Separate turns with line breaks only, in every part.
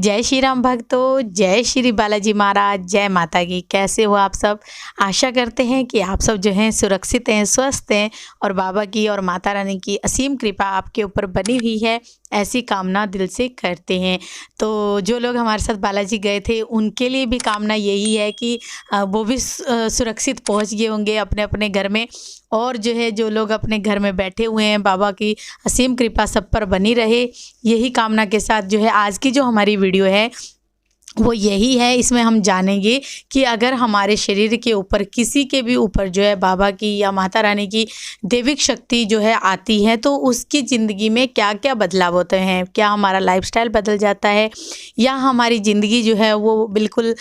जय श्री राम भक्तों, जय श्री बालाजी महाराज, जय माता की। कैसे हो आप सब? आशा करते हैं कि आप सब जो हैं सुरक्षित हैं, स्वस्थ हैं और बाबा की और माता रानी की असीम कृपा आपके ऊपर बनी हुई है, ऐसी कामना दिल से करते हैं। तो जो लोग हमारे साथ बालाजी गए थे उनके लिए भी कामना यही है कि वो भी सुरक्षित पहुंच गए होंगे अपने अपने घर में। और जो है जो लोग अपने घर में बैठे हुए हैं, बाबा की असीम कृपा सब पर बनी रहे, यही कामना के साथ जो है आज की जो हमारी वीडियो है वो यही है। इसमें हम जानेंगे कि अगर हमारे शरीर के ऊपर किसी के भी ऊपर जो है बाबा की या माता रानी की दैविक शक्ति जो है आती है तो उसकी ज़िंदगी में क्या क्या बदलाव होते हैं। क्या हमारा लाइफस्टाइल बदल जाता है या हमारी ज़िंदगी जो है वो बिल्कुल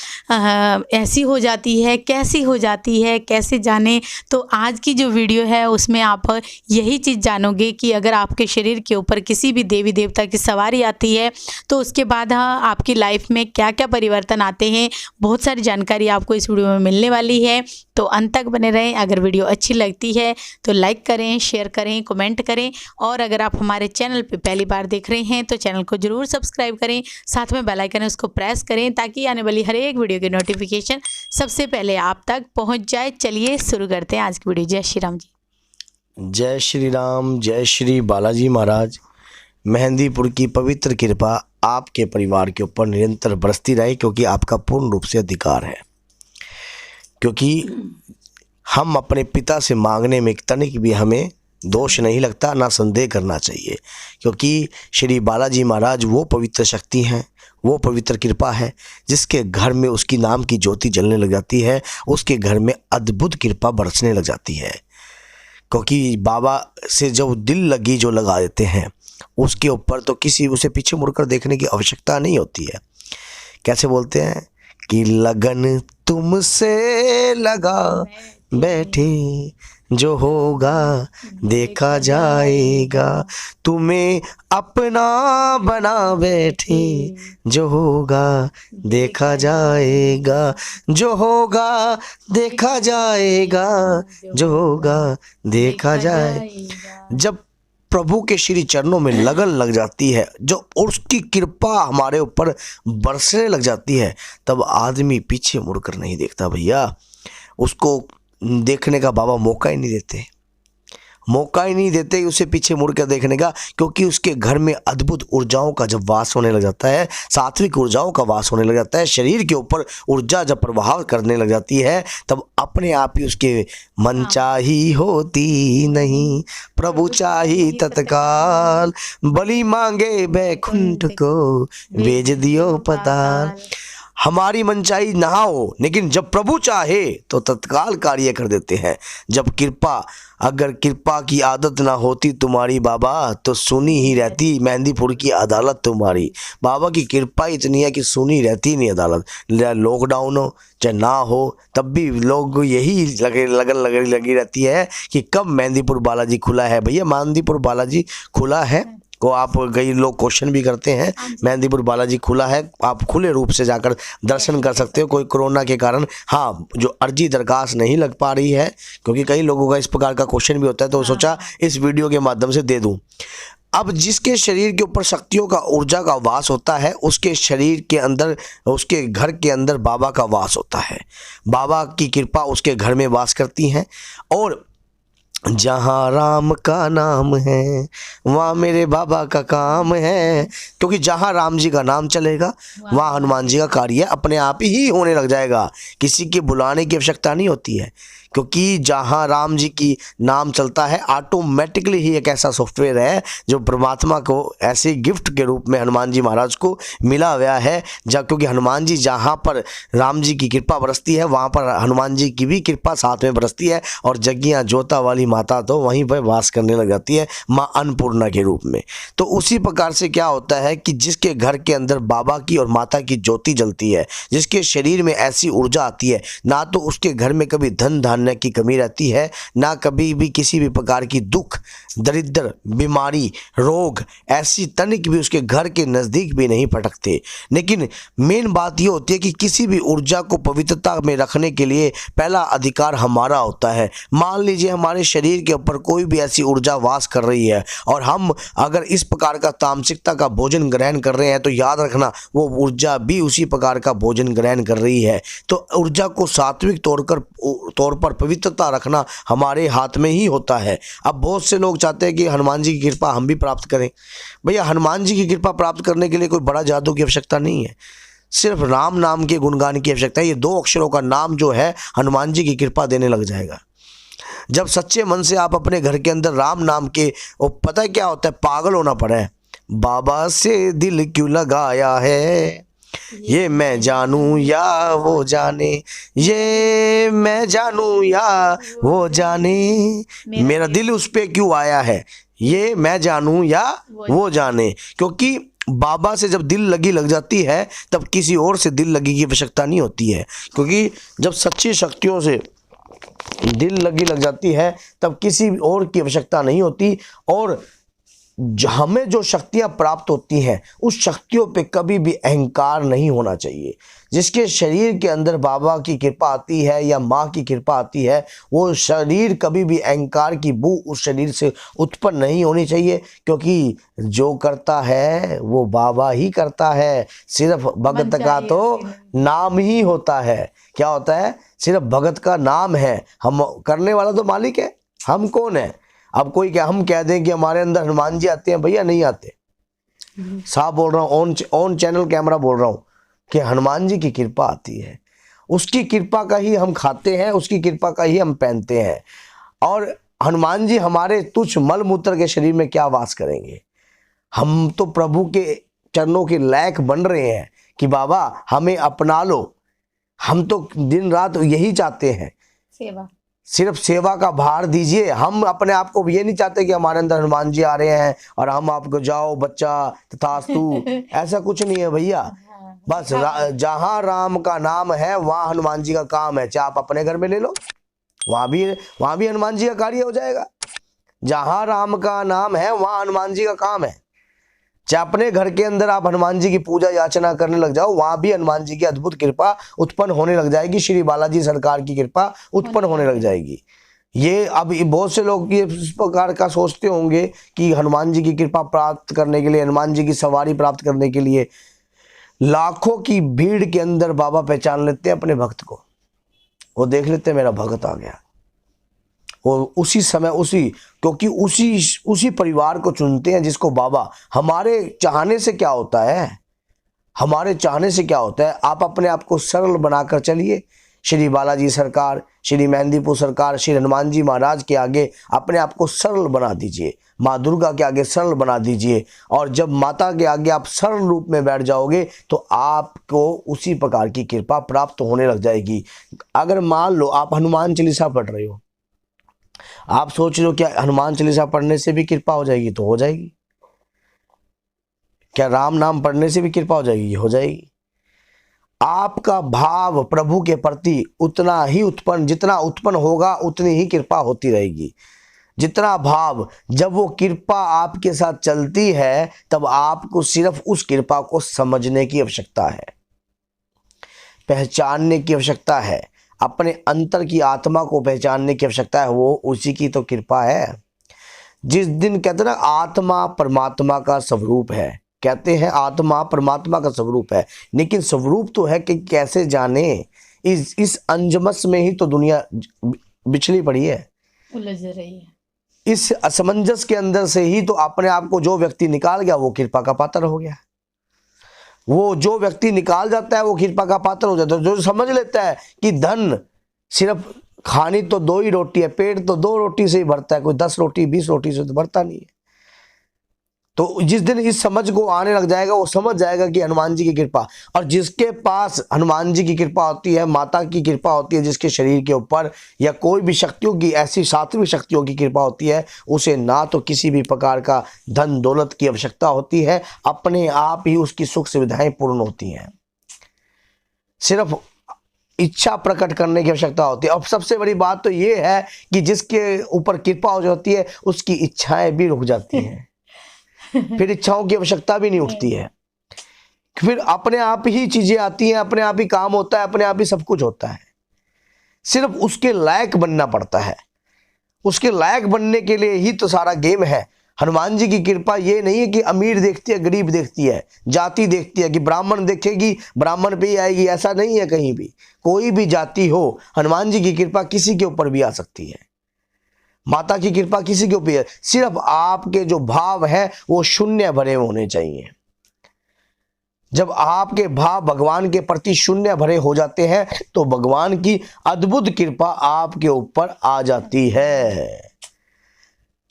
ऐसी हो जाती है, कैसी हो जाती है, कैसे जाने। तो आज की जो वीडियो है उसमें आप यही चीज़ जानोगे कि अगर आपके शरीर के ऊपर किसी भी देवी देवता की सवारी आती है तो उसके बाद आपकी लाइफ में क्या क्या परिवर्तन आते हैं। बहुत सारी जानकारी आपको इस वीडियो में मिलने वाली है, तो अंत तक बने रहें। अगर वीडियो अच्छी लगती है तो लाइक करें, शेयर करें, कमेंट करें और अगर आप हमारे चैनल पे पहली बार देख रहे हैं तो चैनल को जरूर सब्सक्राइब करें, साथ में बेल आइकन है उसको प्रेस करें ताकि आने वाली हर एक वीडियो की नोटिफिकेशन सबसे पहले आप तक पहुँच जाए। चलिए शुरू करते हैं आज की वीडियो। जय श्री राम जी।
जय श्री राम, जय श्री बालाजी महाराज। मेहंदीपुर की पवित्र कृपा आपके परिवार के ऊपर निरंतर बरसती रहे, क्योंकि आपका पूर्ण रूप से अधिकार है। क्योंकि हम अपने पिता से मांगने में एक तनिक भी हमें दोष नहीं लगता, ना संदेह करना चाहिए, क्योंकि श्री बालाजी महाराज वो पवित्र शक्ति हैं, वो पवित्र कृपा है जिसके घर में उसकी नाम की ज्योति जलने लग जाती है, उसके घर में अद्भुत कृपा बरसने लग जाती है। क्योंकि बाबा से जो दिल लगी जो लगा देते हैं उसके ऊपर तो किसी उसे पीछे मुड़कर देखने की आवश्यकता नहीं होती है। कैसे बोलते हैं कि लगन तुमसे लगा बैठे, जो होगा देखा जाएगा, तुम्हें अपना बना बैठे, जो होगा देखा जाएगा, जो होगा देखा जाएगा, जो होगा देखा जाएगा। जब प्रभु के श्री चरणों में लगन लग जाती है, जो उसकी कृपा हमारे ऊपर बरसने लग जाती है, तब आदमी पीछे मुड़कर नहीं देखता भैया। उसको देखने का बाबा मौका ही नहीं देते, मौका ही नहीं देते उसे पीछे मुड़ कर देखने का, क्योंकि उसके घर में अद्भुत ऊर्जाओं का जब वास होने लग जाता है, सात्विक ऊर्जाओं का वास होने लग जाता है, शरीर के ऊपर ऊर्जा जब प्रभाव करने लग जाती है, तब अपने आप ही उसके मन चाही होती नहीं, प्रभु चाही तत्काल, बलि मांगे बैकुंठ को भेज दियो पताल। हमारी मनचाही ना हो, लेकिन जब प्रभु चाहे तो तत्काल कार्य कर देते हैं। जब कृपा, अगर कृपा की आदत ना होती तुम्हारी बाबा तो सुनी ही रहती मेहंदीपुर की अदालत तुम्हारी। बाबा की कृपा इतनी है कि सुनी रहती नहीं अदालत। लॉकडाउन हो चाहे ना हो तब भी लोग यही लगन लगी रहती है कि कब मेहंदीपुर बालाजी खुला है। भैया मेहंदीपुर बालाजी खुला है को आप कई लोग क्वेश्चन भी करते हैं। मेहंदीपुर बालाजी खुला है, आप खुले रूप से जाकर दर्शन कर सकते हो। कोई कोरोना के कारण हाँ जो अर्जी दरखास्त नहीं लग पा रही है, क्योंकि कई लोगों का इस प्रकार का क्वेश्चन भी होता है, तो सोचा इस वीडियो के माध्यम से दे दूं। अब जिसके शरीर के ऊपर शक्तियों का ऊर्जा का वास होता है, उसके शरीर के अंदर, उसके घर के अंदर बाबा का वास होता है। बाबा की कृपा उसके घर में वास करती है। और जहाँ राम का नाम है वहाँ मेरे बाबा का काम है, क्योंकि जहाँ राम जी का नाम चलेगा वहाँ हनुमान जी का कार्य अपने आप ही होने लग जाएगा। किसी के बुलाने की आवश्यकता नहीं होती है, क्योंकि जहाँ राम जी की नाम चलता है ऑटोमेटिकली ही एक ऐसा सॉफ्टवेयर है जो परमात्मा को ऐसे गिफ्ट के रूप में हनुमान जी महाराज को मिला हुआ है। जब क्योंकि हनुमान जी जहाँ पर राम जी की कृपा बरसती है वहाँ पर हनुमान जी की भी कृपा साथ में बरसती है, और जग्गियाँ जोता वाली माता तो वहीं पर वास करने लग जाती है माँ अन्नपूर्णा के रूप में। तो उसी प्रकार से क्या होता है कि जिसके घर के अंदर बाबा की और माता की ज्योति जलती है, जिसके शरीर में ऐसी ऊर्जा आती है, ना तो उसके घर में कभी धन धान्य अन्न की कमी रहती है, ना कभी भी किसी भी प्रकार की दुख, दरिद्र, बीमारी, रोग, ऐसी तनिक भी उसके घर के नज़दीक भी नहीं फटकते। लेकिन मेन बात ये होती है कि किसी भी ऊर्जा को पवित्रता में रखने के लिए पहला अधिकार हमारा होता है। मान लीजिए हमारे शरीर के ऊपर कोई भी ऐसी ऊर्जा वास कर रही है और हम अगर इस प्रकार का तामसिकता का भोजन ग्रहण कर रहे हैं, तो याद रखना वो ऊर्जा भी उसी प्रकार का भोजन ग्रहण कर रही है। तो ऊर्जा को सात्विक तौर पर पवित्रता रखना हमारे हाथ में ही होता है। अब बहुत से लोग चाहते हैं कि हनुमान जी की कृपा हम भी प्राप्त करें। भैया, हनुमान जी की कृपा प्राप्त करने के लिए कोई बड़ा जादू की आवश्यकता नहीं है, सिर्फ राम नाम के गुणगान की आवश्यकता है। ये 2 अक्षरों का नाम जो है हनुमान जी की कृपा देने लग जाएगा। जब सच्चे मन से आप अपने घर के अंदर राम नाम के, वो पता है क्या होता है, पागल होना पड़ा है। बाबा से दिल क्यों लगाया है, ये मैं जानूं या वो जाने, ये मैं जानूं या वो जाने, मेरा दिल उस पे क्यों आया है, ये मैं जानूं या वो जाने। क्योंकि बाबा से जब दिल लग जाती है, तब किसी और से दिल लगी की आवश्यकता नहीं होती है। क्योंकि जब सच्ची शक्तियों से दिल लग जाती है, तब किसी और की आवश्यकता नहीं होती। और हमें जो शक्तियां प्राप्त होती हैं, उस शक्तियों पे कभी भी अहंकार नहीं होना चाहिए। जिसके शरीर के अंदर बाबा की कृपा आती है या माँ की कृपा आती है, वो शरीर कभी भी अहंकार की बू उस शरीर से उत्पन्न नहीं होनी चाहिए। क्योंकि जो करता है वो बाबा ही करता है, सिर्फ भगत का तो नाम ही होता है। क्या होता है? सिर्फ भगत का नाम है, हम करने वाला तो मालिक है, हम कौन है। अब कोई क्या हम कह दें कि हमारे अंदर हनुमान जी आते हैं? भैया नहीं आते। साफ बोल रहा हूँ, ऑन चैनल कैमरा बोल रहा हूँ कि हनुमान जी की कृपा आती है। उसकी कृपा का ही हम खाते हैं, उसकी कृपा का ही हम पहनते हैं। और हनुमान जी हमारे तुच्छ मल मूत्र के शरीर में क्या वास करेंगे। हम तो प्रभु के चरणों के लायक बन रहे हैं कि बाबा हमें अपना लो। हम तो दिन रात यही चाहते हैं,
सेवा,
सिर्फ सेवा का भार दीजिए। हम अपने आप को ये नहीं चाहते कि हमारे अंदर हनुमान जी आ रहे हैं और हम आपको जाओ बच्चा तथास्तु, ऐसा कुछ नहीं है भैया। बस जहां राम का नाम है वहां हनुमान जी का काम है। चाहे आप अपने घर में ले लो, वहां भी हनुमान जी का कार्य हो जाएगा। जहां राम का नाम है वहां हनुमान जी का काम है। चाहे अपने घर के अंदर आप हनुमान जी की पूजा याचना करने लग जाओ, वहां भी हनुमान जी की अद्भुत कृपा उत्पन्न होने लग जाएगी। श्री बालाजी सरकार की कृपा उत्पन्न होने लग जाएगी। ये अब बहुत से लोग ये इस प्रकार का सोचते होंगे कि हनुमान जी की कृपा प्राप्त करने के लिए, हनुमान जी की सवारी प्राप्त करने के लिए लाखों की भीड़ के अंदर बाबा पहचान लेते हैं अपने भक्त को। वो देख लेते हैं मेरा भक्त आ गया, वो उसी समय क्योंकि उसी परिवार को चुनते हैं जिसको बाबा, हमारे चाहने से क्या होता है, हमारे चाहने से क्या होता है। आप अपने आप को सरल बनाकर चलिए। श्री बालाजी सरकार, श्री मेहंदीपुर सरकार, श्री हनुमान जी महाराज के आगे अपने आप को सरल बना दीजिए, माँ दुर्गा के आगे सरल बना दीजिए। और जब माता के आगे आप सरल रूप में बैठ जाओगे तो आपको उसी प्रकार की कृपा प्राप्त होने लग जाएगी। अगर मान लो आप हनुमान चालीसा पढ़ रहे हो, आप सोच रहे हो क्या हनुमान चालीसा पढ़ने से भी कृपा हो जाएगी? तो हो जाएगी। क्या राम नाम पढ़ने से भी कृपा हो जाएगी? हो जाएगी। आपका भाव प्रभु के प्रति उतना ही उत्पन्न, जितना उत्पन्न होगा उतनी ही कृपा होती रहेगी। जितना भाव, जब वो कृपा आपके साथ चलती है तब आपको सिर्फ उस कृपा को समझने की आवश्यकता है, पहचानने की आवश्यकता है, अपने अंतर की आत्मा को पहचानने की आवश्यकता है। वो उसी की तो कृपा है। जिस दिन कहते हैं ना आत्मा परमात्मा का स्वरूप है, कहते हैं आत्मा परमात्मा का स्वरूप है, लेकिन स्वरूप तो है कि कैसे जाने। इस अंजमस में ही तो दुनिया बिछली पड़ी है,
उलझ रही है।
इस असमंजस के अंदर से ही तो अपने आप को जो व्यक्ति निकाल गया वो कृपा का पात्र हो गया। वो जो व्यक्ति निकाल जाता है वो कृपा का पात्र हो जाता है। जो समझ लेता है कि धन सिर्फ खानी तो 2 ही रोटी है, पेट तो 2 रोटी से ही भरता है, कोई 10 रोटी 20 रोटी से तो भरता नहीं है। तो जिस दिन इस समझ को आने लग जाएगा वो समझ जाएगा कि हनुमान जी की कृपा। और जिसके पास हनुमान जी की कृपा होती है, माता की कृपा होती है जिसके शरीर के ऊपर, या कोई भी शक्तियों की, ऐसी सात्विक शक्तियों की कृपा होती है, उसे ना तो किसी भी प्रकार का धन दौलत की आवश्यकता होती है, अपने आप ही उसकी सुख सुविधाएं पूर्ण होती हैं। सिर्फ इच्छा प्रकट करने की आवश्यकता होती है। और सबसे बड़ी बात तो ये है कि जिसके ऊपर कृपा हो जाती है उसकी इच्छाएं भी रुक जाती हैं। फिर इच्छाओं की आवश्यकता भी नहीं उठती है, फिर अपने आप ही चीजें आती हैं, अपने आप ही काम होता है, अपने आप ही सब कुछ होता है। सिर्फ उसके लायक बनना पड़ता है। उसके लायक बनने के लिए ही तो सारा गेम है। हनुमान जी की कृपा ये नहीं है कि अमीर देखती है, गरीब देखती है, जाति देखती है कि ब्राह्मण देखेगी ब्राह्मण पे ही आएगी, ऐसा नहीं है। कहीं भी कोई भी जाति हो, हनुमान जी की कृपा किसी के ऊपर भी आ सकती है। माता की कृपा किसी के ऊपर, सिर्फ आपके जो भाव है वो शून्य भरे होने चाहिए। जब आपके भाव भगवान के प्रति शून्य भरे हो जाते हैं तो भगवान की अद्भुत कृपा आपके ऊपर आ जाती है।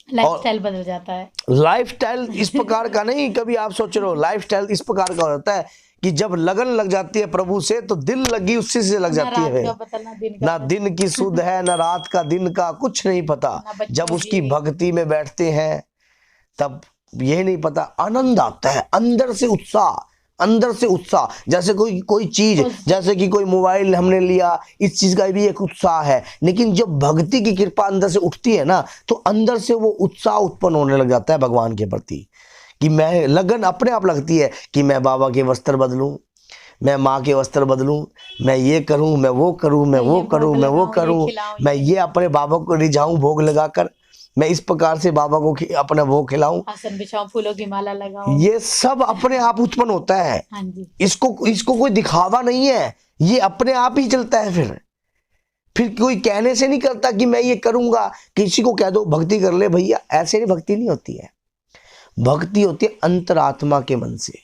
लाइफस्टाइल बदल जाता है।
लाइफस्टाइल इस प्रकार का नहीं, कभी आप सोच रहे हो, लाइफस्टाइल इस प्रकार का होता है कि जब लगन लग जाती है प्रभु से तो दिल लगी उसी से लग जाती है। ना दिन की सुध है, ना रात का दिन का कुछ नहीं पता। जब उसकी भक्ति में बैठते हैं तब यह नहीं पता, आनंद आता है, अंदर से उत्साह, अंदर से उत्साह। जैसे कोई चीज, जैसे कि कोई मोबाइल हमने लिया, इस चीज का भी एक उत्साह है, लेकिन जब भक्ति की कृपा अंदर से उठती है ना तो अंदर से वो उत्साह उत्पन्न होने लग जाता है भगवान के प्रति, कि मैं लगन अपने आप लगती है कि मैं बाबा के वस्त्र बदलूं, मैं माँ के वस्त्र बदलूं, मैं ये करूं, मैं वो करूं, मैं वो करूं, मैं वो करूं, मैं ये अपने बाबा को रिझाऊं भोग लगाकर, मैं इस प्रकार से बाबा को अपना भोग खिलाऊं,
आसन बिछाऊं, फूलों की माला लगाऊं।
ये सब अपने आप उत्पन्न होता है।
हाँ जी।
इसको कोई दिखावा नहीं है, ये अपने आप ही चलता है। फिर कोई कहने से नहीं करता कि मैं ये करूंगा। किसी को कह दो भक्ति कर ले भैया, ऐसे नहीं, भक्ति नहीं होती है। भक्ति होती है अंतरात्मा के मन से।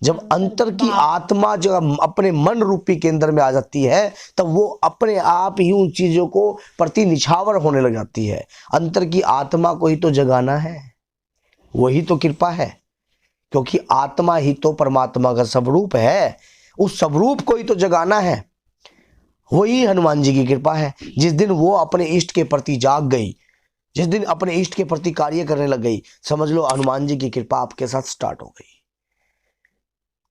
जब अंतर की आत्मा जो अपने मन रूपी केंद्र में आ जाती है तब वो अपने आप ही उन चीजों को प्रति निछावर होने लग जाती है। अंतर की आत्मा को ही तो जगाना है, वही तो कृपा है, क्योंकि आत्मा ही तो परमात्मा का स्वरूप है। उस स्वरूप को ही तो जगाना है, वही हनुमान जी की कृपा है। जिस दिन वो अपने इष्ट के प्रति जाग गई, जिस दिन अपने इष्ट के प्रति कार्य करने लग गई, समझ लो हनुमान जी की कृपा आपके साथ स्टार्ट हो गई।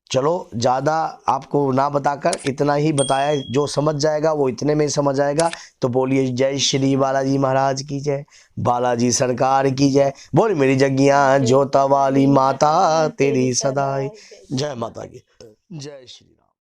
चलो ज़्यादा आपको ना बताकर इतना ही बताया, जो समझ जाएगा वो इतने में समझ आएगा। तो बोलिए जय श्री बालाजी महाराज की जय, बालाजी सरकार की जय। बोल मेरी जगियां जोता वाली माता तेरी सदाई। जय माता की जय श्री।